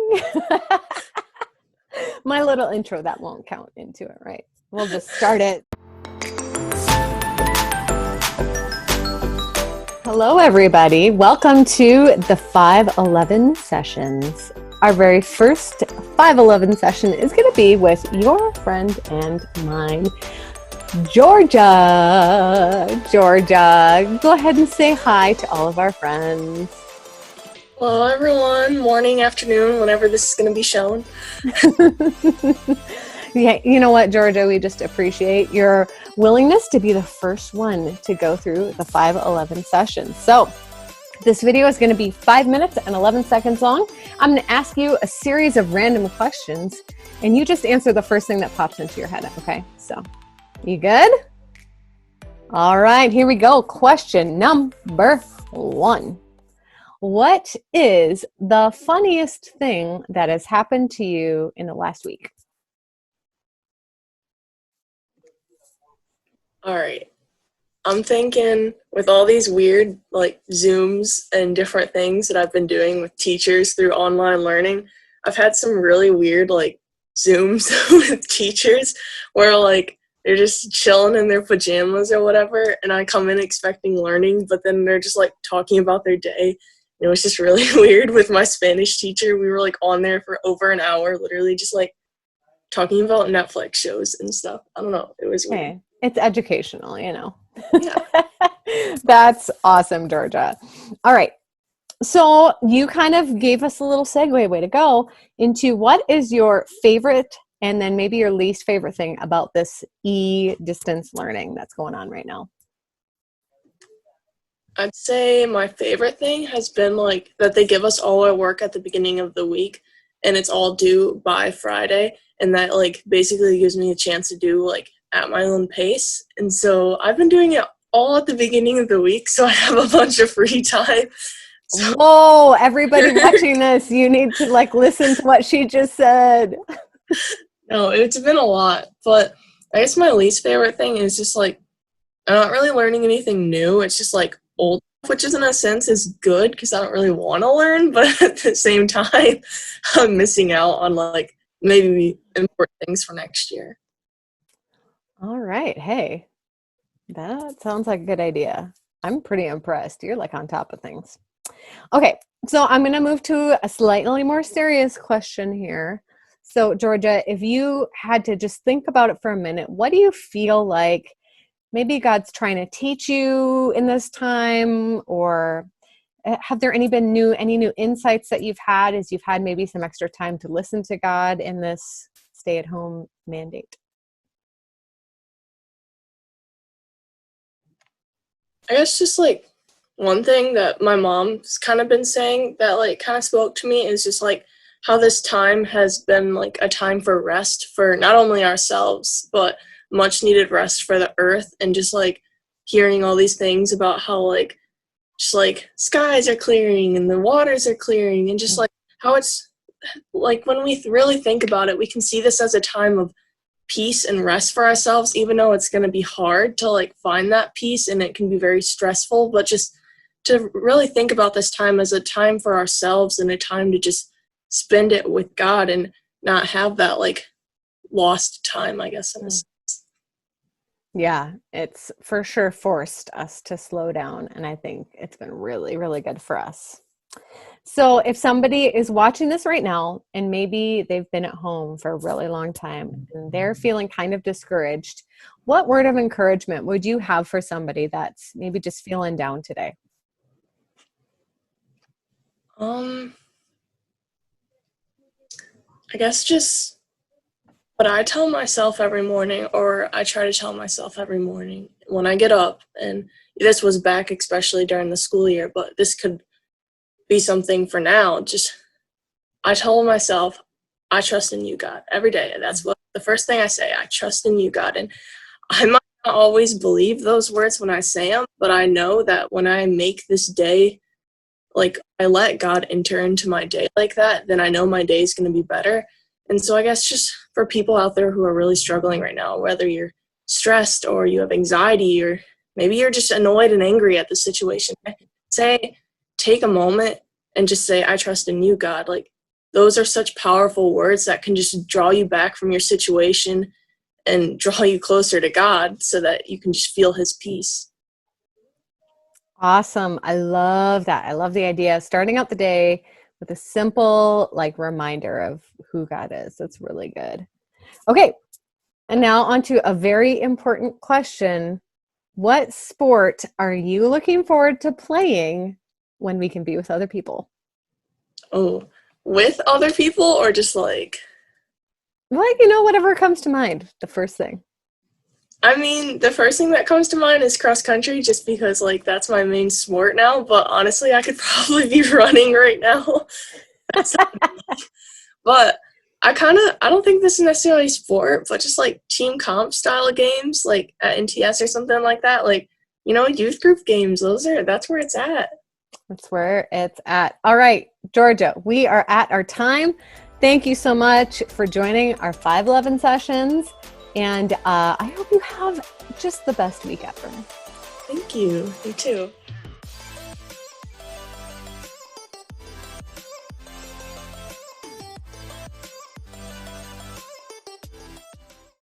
morning. My little intro, that won't count into it, right? We'll just start it. Hello, everybody. Welcome to the 511 sessions. Our very first 511 session is going to be with your friend and mine, Georgia. Georgia, go ahead and say hi to all of our friends. Hello, everyone. Morning, afternoon, whenever this is going to be shown. Yeah, you know what, Georgia? We just appreciate your willingness to be the first one to go through the 511 sessions. So this video is going to be 5 minutes and 11 seconds long. I'm going to ask you a series of random questions, and you just answer the first thing that pops into your head, okay? So, you good? All right, here we go. Question number 1. What is the funniest thing that has happened to you in the last week? All right. I'm thinking with all these weird Zooms and different things that I've been doing with teachers through online learning, I've had some really weird Zooms with teachers where they're just chilling in their pajamas or whatever, and I come in expecting learning, but then they're just talking about their day. It was just really weird with my Spanish teacher. We were on there for over an hour, literally just talking about Netflix shows and stuff. I don't know. It was weird. Hey, it's educational, you know. Yeah. That's awesome, Georgia. All right. So you kind of gave us a little segue, way to go, into what is your favorite and then maybe your least favorite thing about this distance learning that's going on right now. I'd say my favorite thing has been that they give us all our work at the beginning of the week and it's all due by Friday, and that basically gives me a chance to do at my own pace. And so I've been doing it all at the beginning of the week, so I have a bunch of free time. So. Whoa, everybody watching this, you need to listen to what she just said. No, it's been a lot, but I guess my least favorite thing is just I'm not really learning anything new. It's just old, which in a sense is good because I don't really want to learn, but at the same time, I'm missing out on maybe important things for next year. All right. Hey, that sounds like a good idea. I'm pretty impressed. You're on top of things. Okay, so I'm going to move to a slightly more serious question here. So, Georgia, if you had to just think about it for a minute, what do you feel like maybe God's trying to teach you in this time, or have there any new insights that you've had as you've had maybe some extra time to listen to God in this stay-at-home mandate? I guess just one thing that my mom's kind of been saying that kind of spoke to me is just how this time has been a time for rest for not only ourselves, but much needed rest for the earth, and just hearing all these things about how just skies are clearing and the waters are clearing, and just how it's when we really think about it, we can see this as a time of peace and rest for ourselves, even though it's going to be hard to find that peace and it can be very stressful, but just to really think about this time as a time for ourselves and a time to just spend it with God and not have that lost time, I guess, in a sense. Yeah, it's for sure forced us to slow down, and I think it's been really, really good for us. So if somebody is watching this right now and maybe they've been at home for a really long time and they're feeling kind of discouraged, what word of encouragement would you have for somebody that's maybe just feeling down today? I guess just what I tell myself every morning, or I try to tell myself every morning when I get up, and this was back especially during the school year, but this could be something for now. Just, I tell myself, I trust in you, God, every day. That's what the first thing I say, I trust in you, God. And I might not always believe those words when I say them, but I know that when I make this day, I let God enter into my day like that, then I know my day is going to be better. And so I guess just for people out there who are really struggling right now, whether you're stressed or you have anxiety, or maybe you're just annoyed and angry at the situation, take a moment and just say, I trust in you, God. those are such powerful words that can just draw you back from your situation and draw you closer to God so that you can just feel his peace. Awesome. I love that. I love the idea of starting out the day with a simple like reminder of who God is. That's really good. Okay. And now on to a very important question. What sport are you looking forward to playing when we can be with other people? Oh, with other people or just like, Like, whatever comes to mind, the first thing. I mean, the first thing that comes to mind is cross country just because like that's my main sport now, but honestly, I could probably be running right now. But I don't think this is necessarily sport, but just like team comp style games, like at NTS or something like that. Like, youth group games, that's where it's at. That's where it's at. All right, Georgia, we are at our time. Thank you so much for joining our 511 sessions. And I hope you have just the best week ever. Thank you. You too.